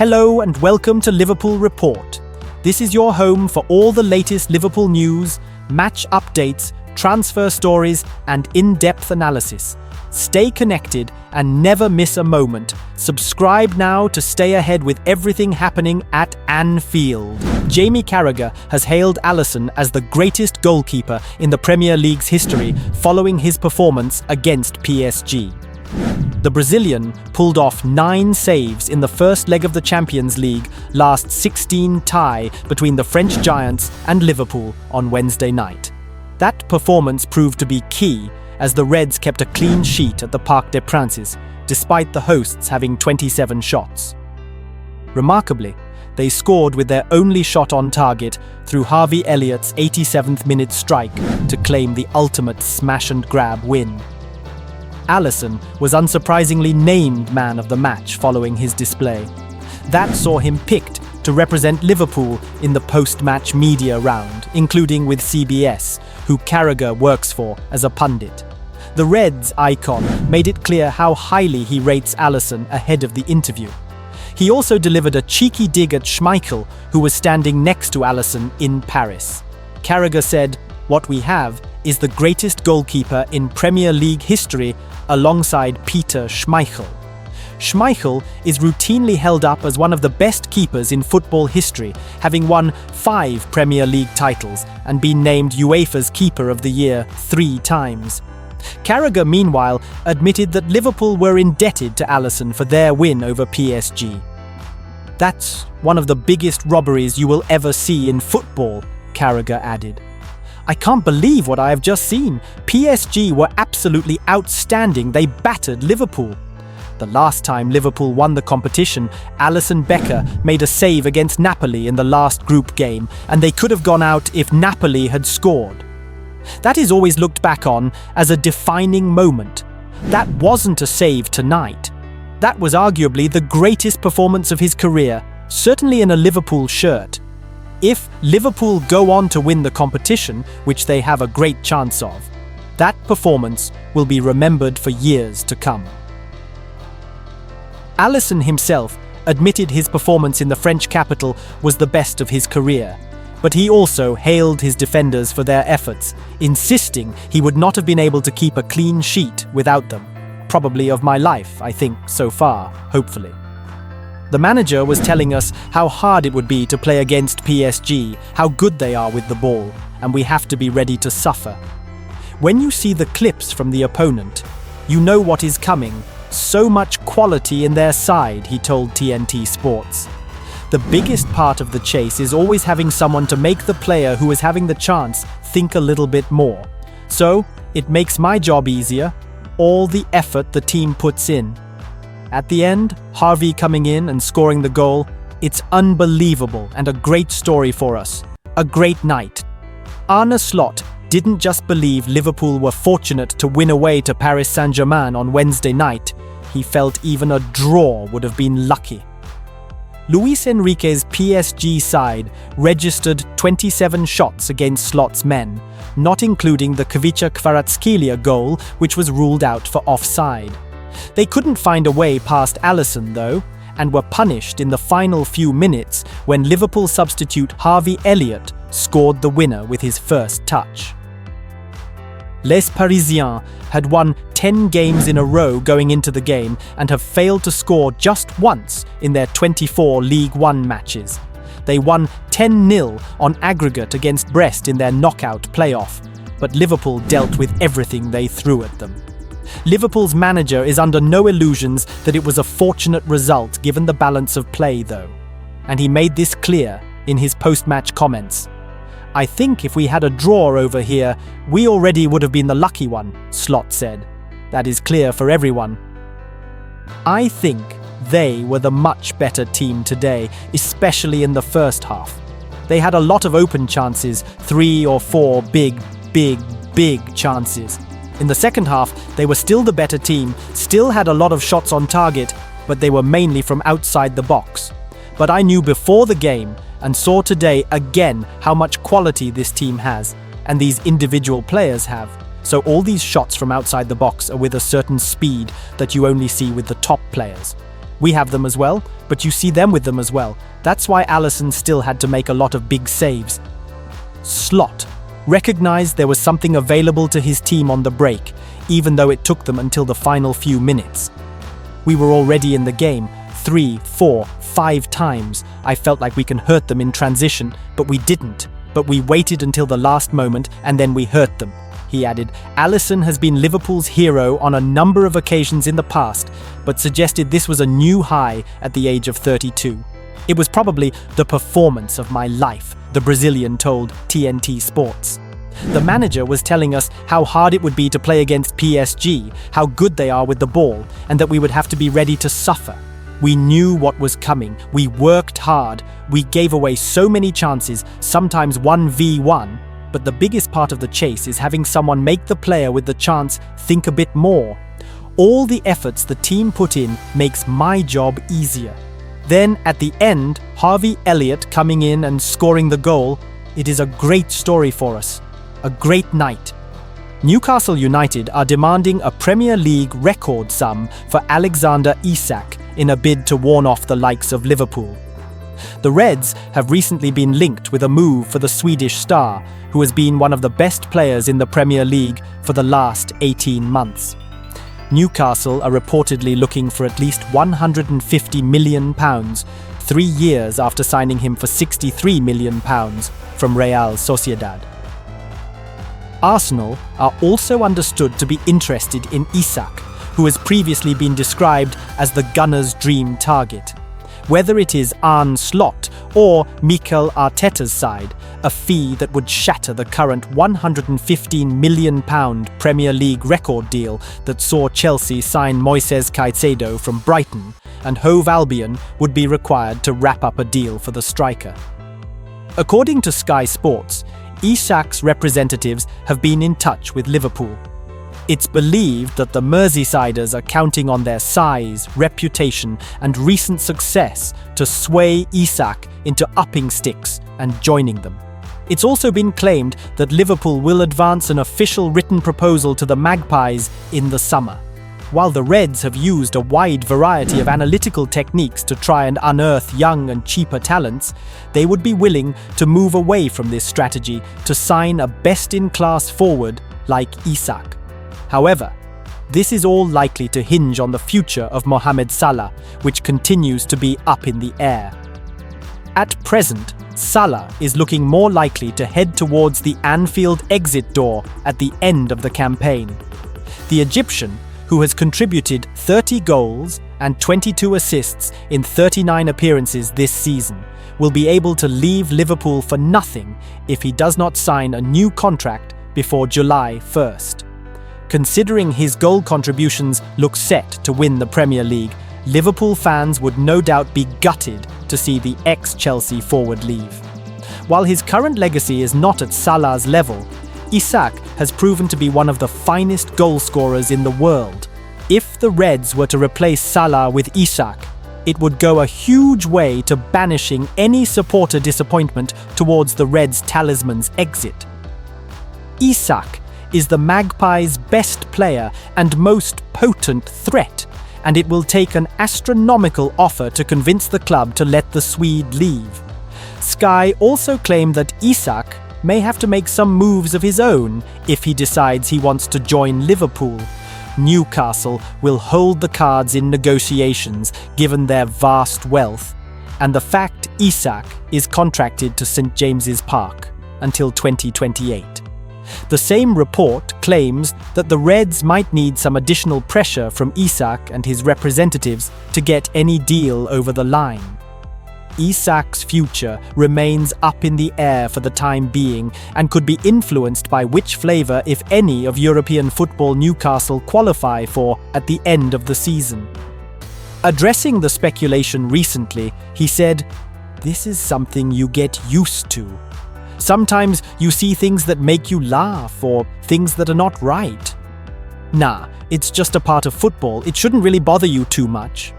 Hello and welcome to Liverpool Report. This is your home for all the latest Liverpool news, match updates, transfer stories, and in-depth analysis. Stay connected and never miss a moment. Subscribe now to stay ahead with everything happening at Anfield. Jamie Carragher has hailed Allison as the greatest goalkeeper in the Premier League's history following his performance against PSG. The Brazilian pulled off 9 saves in the first leg of the Champions League last 16 tie between the French giants and Liverpool on Wednesday night. That performance proved to be key as the Reds kept a clean sheet at the Parc des Princes, despite the hosts having 27 shots. Remarkably, they scored with their only shot on target through Harveyelliott's 87th minute strike to claim the ultimate smash-and-grab win. Allison was unsurprisingly named man of the match following his display. That saw him picked to represent Liverpool in the post-match media round, including with CBS, who Carragher works for as a pundit. The Reds icon made it clear how highly he rates Allison ahead of the interview. He also delivered a cheeky dig at Schmeichel, who was standing next to Allison in Paris. Carragher said, "What we have is the greatest goalkeeper in Premier League history alongside Peter Schmeichel." Schmeichel is routinely held up as one of the best keepers in football history, having won 5 Premier League titles and been named UEFA's Keeper of the Year 3 times. Carragher, meanwhile, admitted that Liverpool were indebted to Allison for their win over PSG. "That's one of the biggest robberies you will ever see in football," Carragher added. "I can't believe what I have just seen. PSG were absolutely outstanding. They battered Liverpool. The last time Liverpool won the competition, Alisson Becker made a save against Napoli in the last group game, and they could have gone out if Napoli had scored. That is always looked back on as a defining moment. That wasn't a save tonight. That was arguably the greatest performance of his career, certainly in a Liverpool shirt. If Liverpool go on to win the competition, which they have a great chance of, that performance will be remembered for years to come." Allison himself admitted his performance in the French capital was the best of his career, but he also hailed his defenders for their efforts, insisting he would not have been able to keep a clean sheet without them. "Probably of my life, I think, so far, hopefully." The manager was telling us how hard it would be to play against PSG, how good they are with the ball, and we have to be ready to suffer. "When you see the clips from the opponent, you know what is coming. So much quality in their side," he told TNT Sports. "The biggest part of the chase is always having someone to make the player who is having the chance think a little bit more. So, it makes my job easier, all the effort the team puts in. At the end, Harvey coming in and scoring the goal, it's unbelievable and a great story for us. A great night." Arneslot didn't just believe Liverpool were fortunate to win away to Paris Saint-Germain on Wednesday night. He felt even a draw would have been lucky. Luis Enrique's PSG side registered 27 shots against Slot's men, not including the Kvicha Kvaratskhelia goal, which was ruled out for offside. They couldn't find a way past Allison, though, and were punished in the final few minutes when Liverpool substitute Harveyelliott scored the winner with his first touch. Les Parisiens had won 10 games in a row going into the game and have failed to score just once in their 24 League One matches. They won 10-0 on aggregate against Brest in their knockout playoff, but Liverpool dealt with everything they threw at them. Liverpool's manager is under no illusions that it was a fortunate result given the balance of play, though, and he made this clear in his post-match comments. "I think if we had a draw over here, we already would have been the lucky one," Slot said. "That is clear for everyone. I think they were the much better team today, especially in the first half. They had a lot of open chances, 3 or 4 big chances. In the second half, they were still the better team, still had a lot of shots on target, but they were mainly from outside the box. But I knew before the game and saw today again how much quality this team has, and these individual players have. So all these shots from outside the box are with a certain speed that you only see with the top players. We have them as well, but you see them with them as well. That's why Allison still had to make a lot of big saves. Slot recognized there was something available to his team on the break, even though it took them until the final few minutes. We were already in the game 3, 4, 5 times. I felt like we can hurt them in transition, but we didn't. But we waited until the last moment and then we hurt them. He added, Allison has been Liverpool's hero on a number of occasions in the past, but suggested this was a new high at the age of 32. It was probably the performance of my life, the Brazilian told TNT Sports. The manager was telling us how hard it would be to play against PSG, how good they are with the ball, and that we would have to be ready to suffer. We knew what was coming. We worked hard. We gave away so many chances, sometimes 1v1. But the biggest part of the chase is having someone make the player with the chance think a bit more. All the efforts the team put in makes my job easier. Then at the end, Harveyelliott coming in and scoring the goal, it is a great story for us. A great night. Newcastle United are demanding a Premier League record sum for Salah and Isak in a bid to warn off the likes of Liverpool. The Reds have recently been linked with a move for the Swedish star, who has been one of the best players in the Premier League for the last 18 months. Newcastle are reportedly looking for at least £150 million, 3 years after signing him for £63 million from Real Sociedad. Arsenal are also understood to be interested in Isak, who has previously been described as the Gunners' dream target. Whether it is Arneslot or Mikel Arteta's side, a fee that would shatter the current £115 million Premier League record deal that saw Chelsea sign Moises Caicedo from Brighton, and Hove Albion would be required to wrap up a deal for the striker. According to Sky Sports, Isak's representatives have been in touch with Liverpool. It's believed that the Merseysiders are counting on their size, reputation, and recent success to sway Isak into upping sticks and joining them. It's also been claimed that Liverpool will advance an official written proposal to the Magpies in the summer. While the Reds have used a wide variety of analytical techniques to try and unearth young and cheaper talents, they would be willing to move away from this strategy to sign a best-in-class forward like Isak. However, this is all likely to hinge on the future of Mohamed Salah, which continues to be up in the air. At present, Salah is looking more likely to head towards the Anfield exit door at the end of the campaign. The Egyptian, who has contributed 30 goals and 22 assists in 39 appearances this season, will be able to leave Liverpool for nothing if he does not sign a new contract before July 1st. Considering his goal contributions look set to win the Premier League, Liverpool fans would no doubt be gutted to see the ex-Chelsea forward leave. While his current legacy is not at Salah's level, Isak has proven to be one of the finest goal scorers in the world. If the Reds were to replace Salah with Isak, it would go a huge way to banishing any supporter disappointment towards the Reds' talisman's exit. Isak is the Magpies' best player and most potent threat, and it will take an astronomical offer to convince the club to let the Swede leave. Sky also claimed that Isak may have to make some moves of his own if he decides he wants to join Liverpool. Newcastle will hold the cards in negotiations given their vast wealth, and the fact Isak is contracted to St James's Park until 2028. The same report claims that the Reds might need some additional pressure from Isak and his representatives to get any deal over the line. Isak's future remains up in the air for the time being and could be influenced by which flavour, if any, of European football Newcastle qualify for at the end of the season. Addressing the speculation recently, he said, "This is something you get used to. Sometimes you see things that make you laugh or things that are not right. Nah, it's just a part of football. It shouldn't really bother you too much."